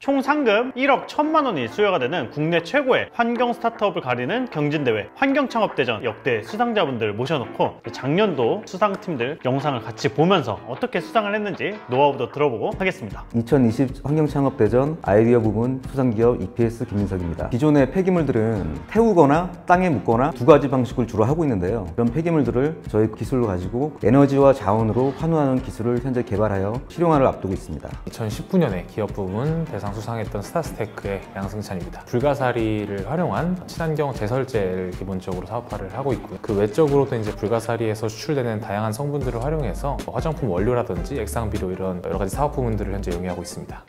총 상금 1억 1천만 원이 수여가 되는 국내 최고의 환경 스타트업을 가리는 경진대회 환경창업대전 역대 수상자분들 모셔놓고 작년도 수상팀들 영상을 같이 보면서 어떻게 수상을 했는지 노하우도 들어보고 하겠습니다. 2020 환경창업대전 아이디어 부문 수상기업 EPS 김민석입니다. 기존의 폐기물들은 태우거나 땅에 묻거나 두 가지 방식을 주로 하고 있는데요. 이런 폐기물들을 저희 기술로 가지고 에너지와 자원으로 환원하는 기술을 현재 개발하여 실용화를 앞두고 있습니다. 2019년에 기업 부문 대상 수상했던 스타스테크의 양승찬입니다. 불가사리를 활용한 친환경 제설제를 기본적으로 사업화를 하고 있고요. 그 외적으로도 이제 불가사리에서 추출되는 다양한 성분들을 활용해서 화장품 원료라든지 액상비료 이런 여러 가지 사업 부문들을 현재 영위하고 있습니다.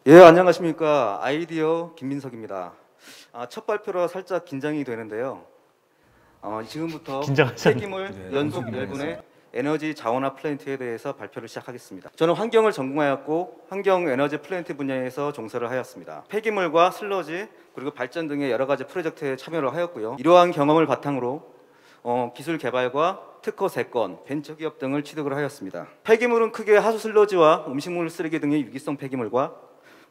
예, 안녕하십니까. 아이디어 김민석입니다. 첫 발표라 살짝 긴장이 되는데요. 지금부터 폐기물 연속 열분의 에너지 자원화 플랜트에 대해서 발표를 시작하겠습니다. 저는 환경을 전공하였고 환경 에너지 플랜트 분야에서 종사를 하였습니다. 폐기물과 슬러지 그리고 발전 등의 여러 가지 프로젝트에 참여를 하였고요. 이러한 경험을 바탕으로 기술 개발과 특허 3건, 벤처기업 등을 취득을 하였습니다. 폐기물은 크게 하수 슬러지와 음식물 쓰레기 등의 유기성 폐기물과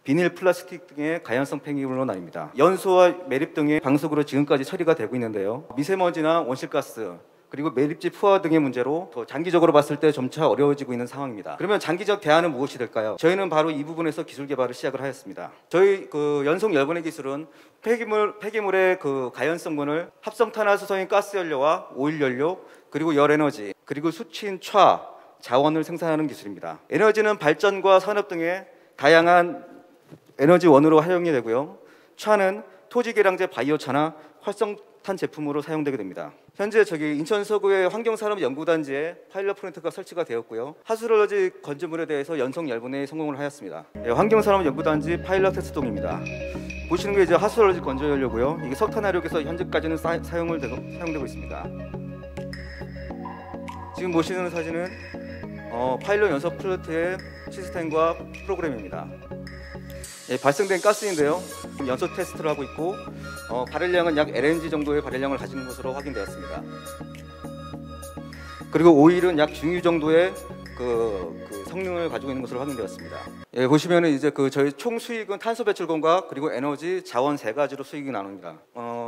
비닐, 플라스틱 등의 가연성 폐기물로 나뉩니다. 연소와 매립 등의 방식으로 지금까지 처리가 되고 있는데요. 미세먼지나 온실가스 그리고 매립지 포화 등의 문제로 더 장기적으로 봤을 때 점차 어려워지고 있는 상황입니다. 그러면 장기적 대안은 무엇이 될까요? 저희는 바로 이 부분에서 기술 개발을 시작을 하였습니다. 저희 연속 열분해 기술은 폐기물의 가연성분을 합성탄화수소인 가스연료와 오일연료 그리고 열에너지 그리고 수친, 차, 자원을 생산하는 기술입니다. 에너지는 발전과 산업 등의 다양한 에너지원으로 활용이 되고요. 차는 토지계량제 바이오차나 활성탄 제품으로 사용되게 됩니다. 현재 인천 서구의 환경산업연구단지에 파일럿 플랜트가 설치가 되었고요. 하수슬러지 건조물에 대해서 연속 열분해에 성공을 하였습니다. 환경산업연구단지 파일럿 테스트동입니다. 보시는 게 이제 하수슬러지 건조연료고요. 이게 석탄화력에서 현재까지는 사용되고 있습니다. 지금 보시는 사진은 파일럿 연속 플랜트의 시스템과 프로그램입니다. 발생된 가스인데요. 연소 테스트를 하고 있고 발열량은 약 LNG 정도의 발열량을 가지는 것으로 확인되었습니다. 그리고 오일은 약 중유 정도의 성능을 가지고 있는 것으로 확인되었습니다. 보시면은 이제 저희 총 수익은 탄소 배출권과 그리고 에너지, 자원 3가지로 수익이 나눕니다.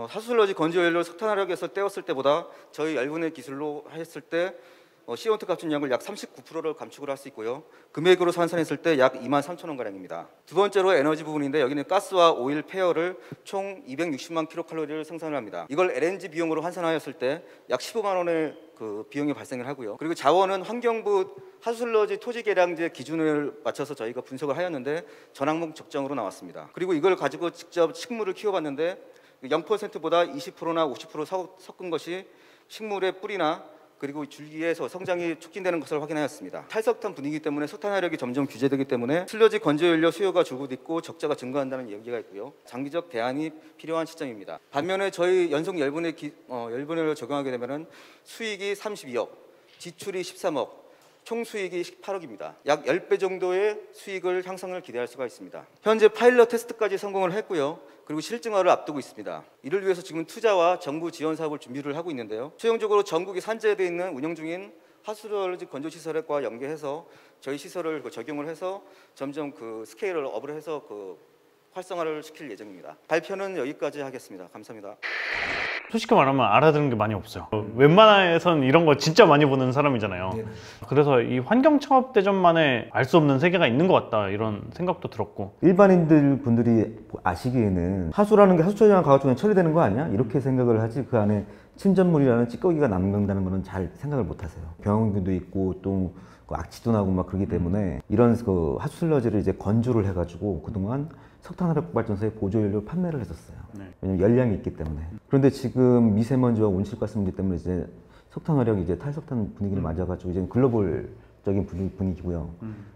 하수슬러지 건조연료 석탄화력에서 떼었을 때보다 저희 열분해 기술로 했을 때 CO2 감축량을 약 39%를 감축을 할 수 있고요. 금액으로 환산했을 때 약 23,000원 가량입니다. 두 번째로 에너지 부분인데 여기는 가스와 오일 페어를 총 260만 킬로칼로리를 생산을 합니다. 이걸 LNG 비용으로 환산하였을 때 약 15만 원의 비용이 발생을 하고요. 그리고 자원은 환경부 하수슬러지 토지계량제 기준을 맞춰서 저희가 분석을 하였는데 전항목 적정으로 나왔습니다. 그리고 이걸 가지고 직접 식물을 키워봤는데 0%보다 20%나 50% 섞은 것이 식물의 뿌리나 그리고 줄기에서 성장이 촉진되는 것을 확인하였습니다. 탈석탄 분위기 때문에 석탄화력이 점점 규제되기 때문에 슬러지 건조연료 수요가 줄고 있고 적자가 증가한다는 얘기가 있고요. 장기적 대안이 필요한 시점입니다. 반면에 저희 연속 열분해를 적용하게 되면 수익이 32억, 지출이 13억, 총 수익이 18억입니다. 약 10배 정도의 수익을 향상을 기대할 수가 있습니다. 현재 파일럿 테스트까지 성공을 했고요. 그리고 실증화를 앞두고 있습니다. 이를 위해서 지금 투자와 정부 지원 사업을 준비를 하고 있는데요. 최종적으로 전국에 산재되어 있는 운영 중인 하수슬러지 건조시설과 연계해서 저희 시설을 적용을 해서 점점 스케일을 업을 해서 활성화를 시킬 예정입니다. 발표는 여기까지 하겠습니다. 감사합니다. 솔직히 말하면 알아듣는 게 많이 없어요. 웬만해선 이런 거 진짜 많이 보는 사람이잖아요. 그래서 이 환경창업대전만의 알 수 없는 세계가 있는 것 같다 이런 생각도 들었고, 일반인들 분들이 아시기에는 하수라는 게 하수처리랑 가가지고 처리되는 거 아니야? 이렇게 생각을 하지 그 안에 침전물이라는 찌꺼기가 남는다는 거는 잘 생각을 못 하세요. 병원균도 있고 또 악취도 나고 막 그러기 때문에 이런 하수슬러지를 이제 건조를 해가지고 그동안 석탄화력발전소에 보조연료 판매를 했었어요. 왜냐면 열량이 있기 때문에. 그런데 지금 미세먼지와 온실가스 문제 때문에 이제 석탄화력이 이제 탈석탄 분위기를 맞아가지고 이제 글로벌적인 분위기고요.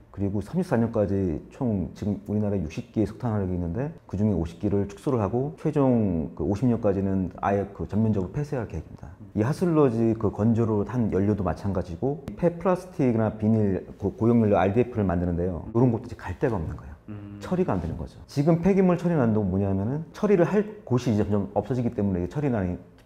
그리고 34년까지 총 지금 우리나라에 60기의 석탄화력이 있는데 그 중에 50기를 축소를 하고 최종 50년까지는 아예 전면적으로 폐쇄할 계획입니다. 이 하수슬러지 건조로 한 연료도 마찬가지고 폐플라스틱이나 비닐 고용연료 RDF를 만드는데요. 이런 것도 이제 갈 데가 없는 거예요. 처리가 안 되는 거죠. 지금 폐기물 처리난도 뭐냐면은 처리를 할 곳이 이제 점점 없어지기 때문에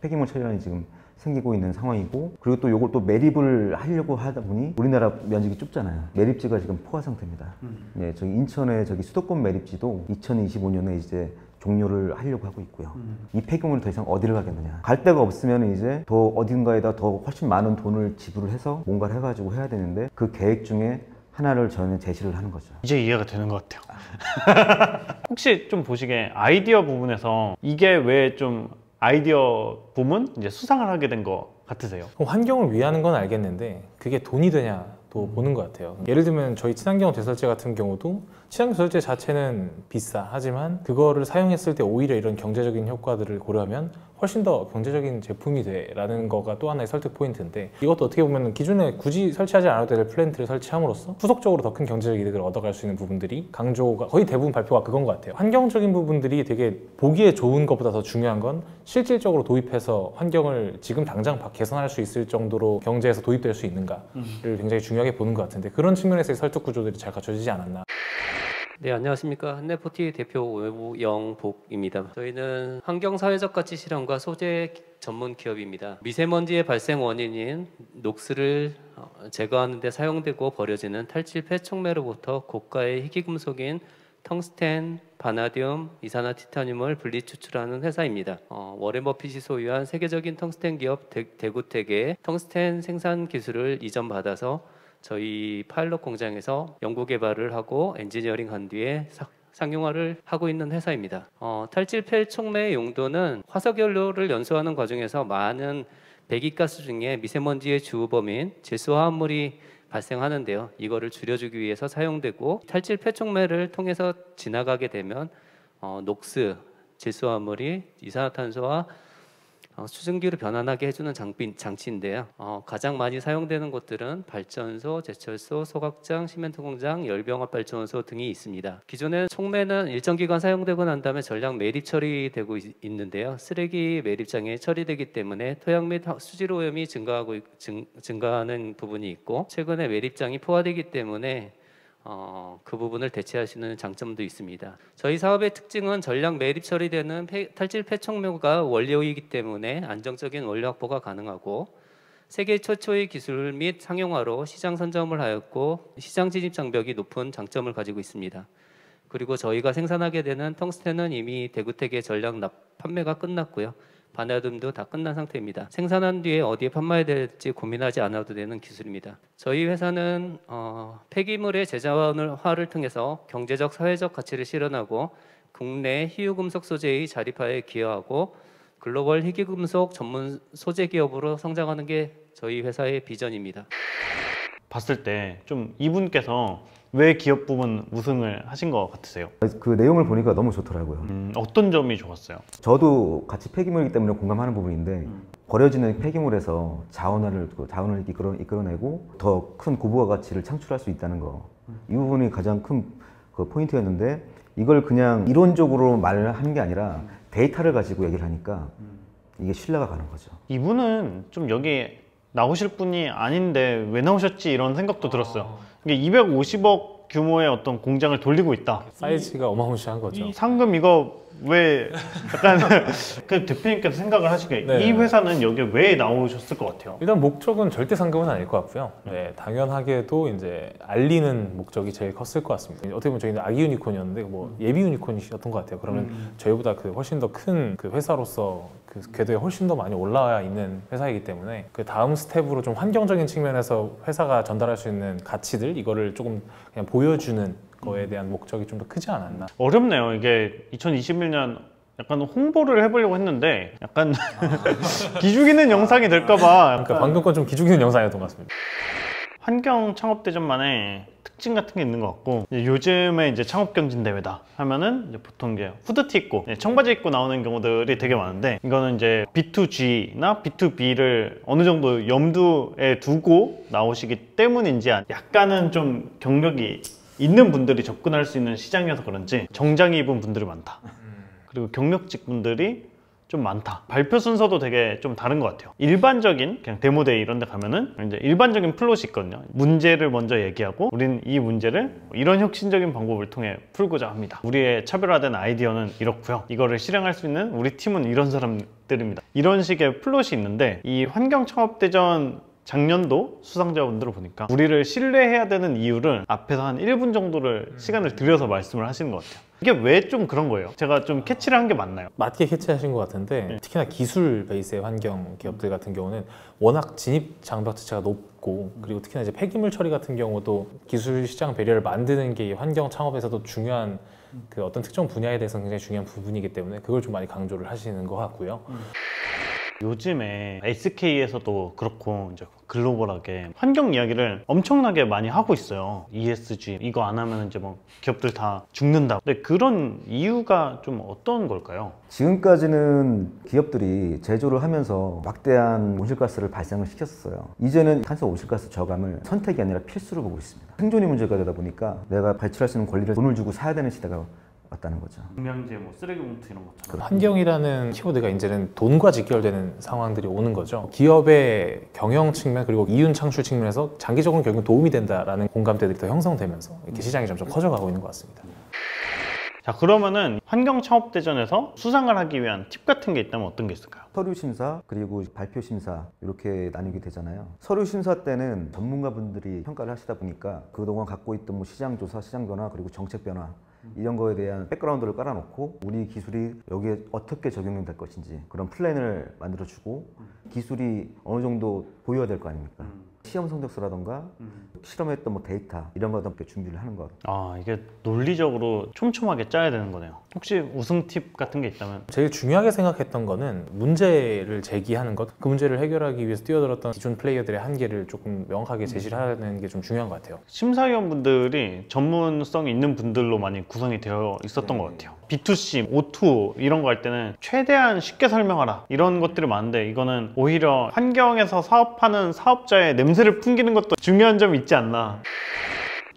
폐기물 처리난이 지금 생기고 있는 상황이고, 그리고 또 이걸 또 매립을 하려고 하다 보니 우리나라 면적이 좁잖아요. 매립지가 지금 포화 상태입니다. 예, 저기 인천의 저기 수도권 매립지도 2025년에 이제 종료를 하려고 하고 있고요. 이 폐기물을 더 이상 어디를 가겠느냐. 갈 데가 없으면 이제 더 어딘가에다 더 훨씬 많은 돈을 지불을 해서 뭔가를 해가지고 해야 되는데, 그 계획 중에 하나를 저는 제시를 하는 거죠. 이제 이해가 되는 것 같아요. 혹시 좀 보시기에 아이디어 부분에서 이게 왜 좀 아이디어 부문 이제 수상을 하게 된 것 같으세요? 환경을 위하는 건 알겠는데 그게 돈이 되냐도 보는 것 같아요. 예를 들면 저희 친환경 제설제 같은 경우도 친환경 제설제 자체는 비싸. 하지만 그거를 사용했을 때 오히려 이런 경제적인 효과들을 고려하면 훨씬 더 경제적인 제품이 돼라는 거가 또 하나의 설득 포인트인데, 이것도 어떻게 보면 기존에 굳이 설치하지 않아도 될 플랜트를 설치함으로써 후속적으로 더 큰 경제적 이득을 얻어갈 수 있는 부분들이 강조가 거의 대부분 발표가 그건 것 같아요. 환경적인 부분들이 되게 보기에 좋은 것보다 더 중요한 건 실질적으로 도입해서 환경을 지금 당장 개선할 수 있을 정도로 경제에서 도입될 수 있는가를 굉장히 중요하게 보는 것 같은데, 그런 측면에서의 설득 구조들이 잘 갖춰지지 않았나. 네, 안녕하십니까. 한래포티 대표 오영복입니다. 저희는 환경사회적 가치 실험과 소재 전문 기업입니다. 미세먼지의 발생 원인인 녹스를 제거하는 데 사용되고 버려지는 탈질 폐촉매로부터 고가의 희귀금속인 텅스텐, 바나디움, 이산화티타늄을 분리 추출하는 회사입니다. 워렌 버핏이 소유한 세계적인 텅스텐 기업 대구텍의 텅스텐 생산 기술을 이전받아서 저희 파일럿 공장에서 연구 개발을 하고 엔지니어링 한 뒤에 상용화를 하고 있는 회사입니다. 탈질 폐촉매의 용도는 화석연료를 연소하는 과정에서 많은 배기가스 중에 미세먼지의 주범인 제수화합물이 발생하는데요. 이거를 줄여주기 위해서 사용되고, 탈질 폐촉매를 통해서 지나가게 되면 녹스, 제수화합물이 이산화탄소와 수증기로 변환하게 해주는 장치인데요. 가장 많이 사용되는 곳들은 발전소, 제철소, 소각장, 시멘트 공장, 열병합 발전소 등이 있습니다. 기존에 촉매는 일정 기간 사용되고 난 다음에 전량 매립 처리되고 있는데요. 쓰레기 매립장에 처리되기 때문에 토양 및 수질 오염이 증가하는 부분이 있고, 최근에 매립장이 포화되기 때문에 그 부분을 대체하시는 장점도 있습니다. 저희 사업의 특징은 전량 매립 처리되는 탈질 폐촉매가 원료이기 때문에 안정적인 원료 확보가 가능하고, 세계 최초의 기술 및 상용화로 시장 선점을 하였고 시장 진입 장벽이 높은 장점을 가지고 있습니다. 그리고 저희가 생산하게 되는 텅스텐은 이미 대구텍의 전량 판매가 끝났고요. 바나듐도 다 끝난 상태입니다. 생산한 뒤에 어디에 판매해야 될지 고민하지 않아도 되는 기술입니다. 저희 회사는 폐기물의 재자원화를 통해서 경제적, 사회적 가치를 실현하고 국내 희유금속 소재의 자립화에 기여하고 글로벌 희귀금속 전문 소재 기업으로 성장하는 게 저희 회사의 비전입니다. 봤을 때 좀 이분께서 왜 기업 부문 우승을 하신 것 같으세요? 그 내용을 보니까 너무 좋더라고요. 어떤 점이 좋았어요? 저도 같이 폐기물이기 때문에 공감하는 부분인데, 버려지는 폐기물에서 자원을 이끌어내고 더 큰 고부가 가치를 창출할 수 있다는 거, 이 부분이 가장 큰 그 포인트였는데, 이걸 그냥 이론적으로 말을 하는 게 아니라 데이터를 가지고 얘기를 하니까 이게 신뢰가 가는 거죠. 이분은 좀 여기 나오실 분이 아닌데 왜 나오셨지 이런 생각도 들었어요. 이게 250억 규모의 어떤 공장을 돌리고 있다. 사이즈가 어마무시한 거죠. 이 상금 이거 왜 약간 그 대표님께서 생각을 하시기에 네. 이 회사는 여기 왜 나오셨을 것 같아요? 일단 목적은 절대 상금은 아닐 것 같고요. 네, 당연하게도 이제 알리는 목적이 제일 컸을 것 같습니다. 어떻게 보면 저희는 아기 유니콘이었는데 뭐 예비 유니콘이었던 것 같아요. 그러면 저희보다 그 훨씬 더 큰 그 회사로서 그 궤도에 훨씬 더 많이 올라와 있는 회사이기 때문에 그 다음 스텝으로 좀 환경적인 측면에서 회사가 전달할 수 있는 가치들, 이거를 조금 그냥 보여주는 거에 대한 목적이 좀 더 크지 않았나. 어렵네요. 이게 2021년 약간 홍보를 해보려고 했는데 약간 기죽이는 영상이 될까봐. 그러니까 방금 건 좀 기죽이는 영상이었던 것 같습니다. 환경 창업대전만의 특징 같은 게 있는 것 같고, 이제 요즘에 이제 창업경진대회다 하면은 이제 보통 이제 후드티 입고 청바지 입고 나오는 경우들이 되게 많은데, 이거는 이제 B2G나 B2B를 어느 정도 염두에 두고 나오시기 때문인지 약간은 좀 경력이 있는 분들이 접근할 수 있는 시장이어서 그런지 정장 입은 분들이 많다. 그리고 경력직 분들이 좀 많다. 발표 순서도 되게 좀 다른 것 같아요. 일반적인 그냥 데모데이 이런 데 가면은 이제 일반적인 플롯이 있거든요. 문제를 먼저 얘기하고 우린 이 문제를 이런 혁신적인 방법을 통해 풀고자 합니다. 우리의 차별화된 아이디어는 이렇고요. 이거를 실행할 수 있는 우리 팀은 이런 사람들이 부탁드립니다. 이런 식의 플롯이 있는데 이 환경창업대전 작년도 수상자분들을 보니까 우리를 신뢰해야 되는 이유를 앞에서 한 1분 정도를 시간을 들여서 말씀을 하시는 것 같아요. 이게 왜 좀 그런 거예요? 제가 좀 캐치를 한 게 맞나요? 맞게 캐치하신 것 같은데 특히나 기술 베이스의 환경 기업들 같은 경우는 워낙 진입 장벽 자체가 높고 그리고 특히나 이제 폐기물 처리 같은 경우도 기술 시장 배려를 만드는 게 이 환경 창업에서도 중요한 그 어떤 특정 분야에 대해서 굉장히 중요한 부분이기 때문에 그걸 좀 많이 강조를 하시는 것 같고요. 요즘에 SK에서도 그렇고 이제 글로벌하게 환경 이야기를 엄청나게 많이 하고 있어요. ESG 이거 안 하면 이제 뭐 기업들 다 죽는다. 근데 그런 이유가 좀 어떤 걸까요? 지금까지는 기업들이 제조를 하면서 막대한 온실가스를 발생을 시켰어요. 이제는 탄소 온실가스 저감을 선택이 아니라 필수로 보고 있습니다. 생존이 문제가 되다 보니까 내가 발출할 수 있는 권리를 돈을 주고 사야 되는 시대가 왔다는 거죠. 공명제, 뭐 쓰레기 봉투 이런 것처럼. 환경이라는 키워드가 이제는 돈과 직결되는 상황들이 오는 거죠. 기업의 경영 측면 그리고 이윤 창출 측면에서 장기적으로 결국 도움이 된다라는 공감대들이 더 형성되면서 이렇게 시장이 점점 커져가고 있는 것 같습니다. 자, 그러면은 환경창업대전에서 수상을 하기 위한 팁 같은 게 있다면 어떤 게 있을까요? 서류 심사 그리고 발표 심사 이렇게 나뉘게 되잖아요. 서류 심사 때는 전문가분들이 평가를 하시다 보니까 그동안 갖고 있던 뭐 시장 조사, 시장 변화 그리고 정책 변화 이런 거에 대한 백그라운드를 깔아놓고 우리 기술이 여기에 어떻게 적용이 될 것인지 그런 플랜을 만들어주고 기술이 어느 정도 보여야 될 거 아닙니까? 시험 성적서라던가 실험했던 뭐 데이터 이런 거 어떻게 준비를 하는 것. 아, 이게 논리적으로 촘촘하게 짜야 되는 거네요. 혹시 우승 팁 같은 게 있다면? 제일 중요하게 생각했던 거는 문제를 제기하는 것, 그 문제를 해결하기 위해서 뛰어들었던 기존 플레이어들의 한계를 조금 명확하게 제시를 하는 게 좀 중요한 것 같아요. 심사위원분들이 전문성이 있는 분들로 많이 구성이 되어 있었던 것 같아요. B2C, O2 이런 거 할 때는 최대한 쉽게 설명하라 이런 것들이 많은데 이거는 오히려 환경에서 사업하는 사업자의 냄새를 풍기는 것도 중요한 점이 있지 않나.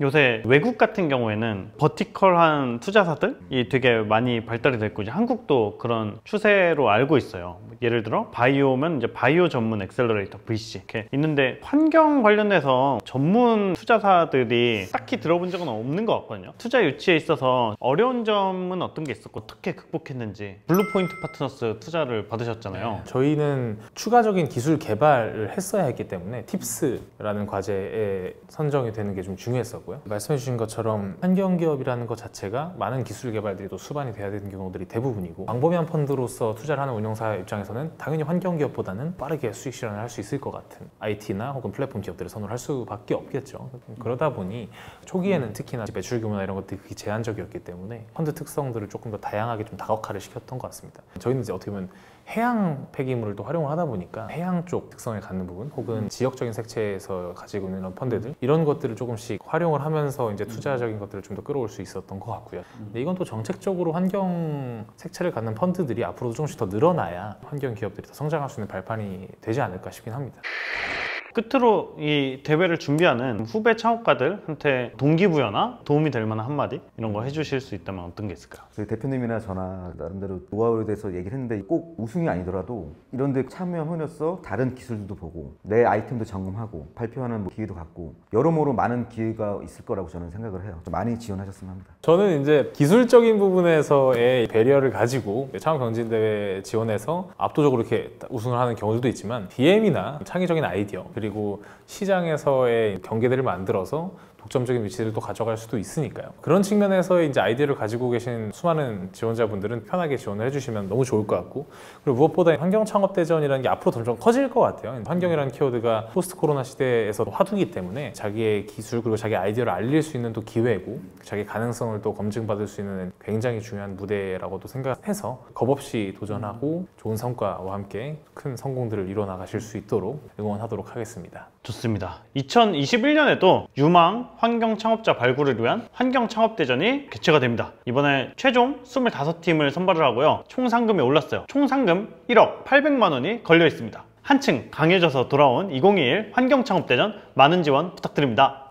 요새 외국 같은 경우에는 버티컬한 투자사들이 되게 많이 발달이 됐고 이제 한국도 그런 추세로 알고 있어요. 예를 들어 바이오면 이제 바이오 전문 엑셀러레이터 VC 이렇게 있는데 환경 관련해서 전문 투자사들이 딱히 들어본 적은 없는 것 같거든요. 투자 유치에 있어서 어려운 점은 어떤 게 있었고 어떻게 극복했는지. 블루포인트 파트너스 투자를 받으셨잖아요. 저희는 추가적인 기술 개발을 했어야 했기 때문에 팁스라는 과제에 선정이 되는 게 좀 중요했었고 말씀해 주신 것처럼 환경기업이라는 것 자체가 많은 기술 개발들이 또 수반이 돼야 되는 경우들이 대부분이고 광범위한 펀드로서 투자를 하는 운용사 입장에서는 당연히 환경기업보다는 빠르게 수익 실현을 할 수 있을 것 같은 IT나 혹은 플랫폼 기업들을 선호할 수밖에 없겠죠. 그러다 보니 초기에는 특히나 매출 규모나 이런 것들이 그게 제한적이었기 때문에 펀드 특성들을 조금 더 다양하게 좀 다각화를 시켰던 것 같습니다. 저희는 이제 어떻게 보면 해양 폐기물을 또 활용을 하다 보니까 해양 쪽 특성을 갖는 부분 혹은 지역적인 색채에서 가지고 있는 이런 펀드들 이런 것들을 조금씩 활용을 하면서 이제 투자적인 것들을 좀 더 끌어올 수 있었던 것 같고요. 근데 이건 또 정책적으로 환경 색채를 갖는 펀드들이 앞으로도 조금씩 더 늘어나야 환경 기업들이 더 성장할 수 있는 발판이 되지 않을까 싶긴 합니다. 끝으로 이 대회를 준비하는 후배 창업가들한테 동기부여나 도움이 될 만한 한마디 이런 거 해주실 수 있다면 어떤 게 있을까요? 저희 대표님이나 저나 나름대로 노하우에 대해서 얘기를 했는데 꼭 우승이 아니더라도 이런 데 참여함으로써 다른 기술들도 보고 내 아이템도 점검하고 발표하는 뭐 기회도 갖고 여러모로 많은 기회가 있을 거라고 저는 생각을 해요. 좀 많이 지원하셨으면 합니다. 저는 이제 기술적인 부분에서의 배려를 가지고 창업경진대회 지원해서 압도적으로 이렇게 우승을 하는 경우들도 있지만 DM이나 창의적인 아이디어 그리고 시장에서의 경계들을 만들어서 독점적인 위치를 또 가져갈 수도 있으니까요. 그런 측면에서의 이제 아이디어를 가지고 계신 수많은 지원자분들은 편하게 지원을 해주시면 너무 좋을 것 같고 그리고 무엇보다 환경창업대전이라는 게 앞으로 점점 커질 것 같아요. 환경이라는 키워드가 포스트 코로나 시대에서 화두기 때문에 자기의 기술 그리고 자기 아이디어를 알릴 수 있는 또 기회고 자기 가능성을 또 검증받을 수 있는 굉장히 중요한 무대라고도 생각해서 겁없이 도전하고 좋은 성과와 함께 큰 성공들을 이뤄 나가실 수 있도록 응원하도록 하겠습니다. 좋습니다. 2021년에도 유망 환경 창업자 발굴을 위한 환경 창업대전이 개최가 됩니다. 이번에 최종 25팀을 선발을 하고요. 총 상금이 올랐어요. 총 상금 1억 800만 원이 걸려 있습니다. 한층 강해져서 돌아온 2021 환경 창업대전 많은 지원 부탁드립니다.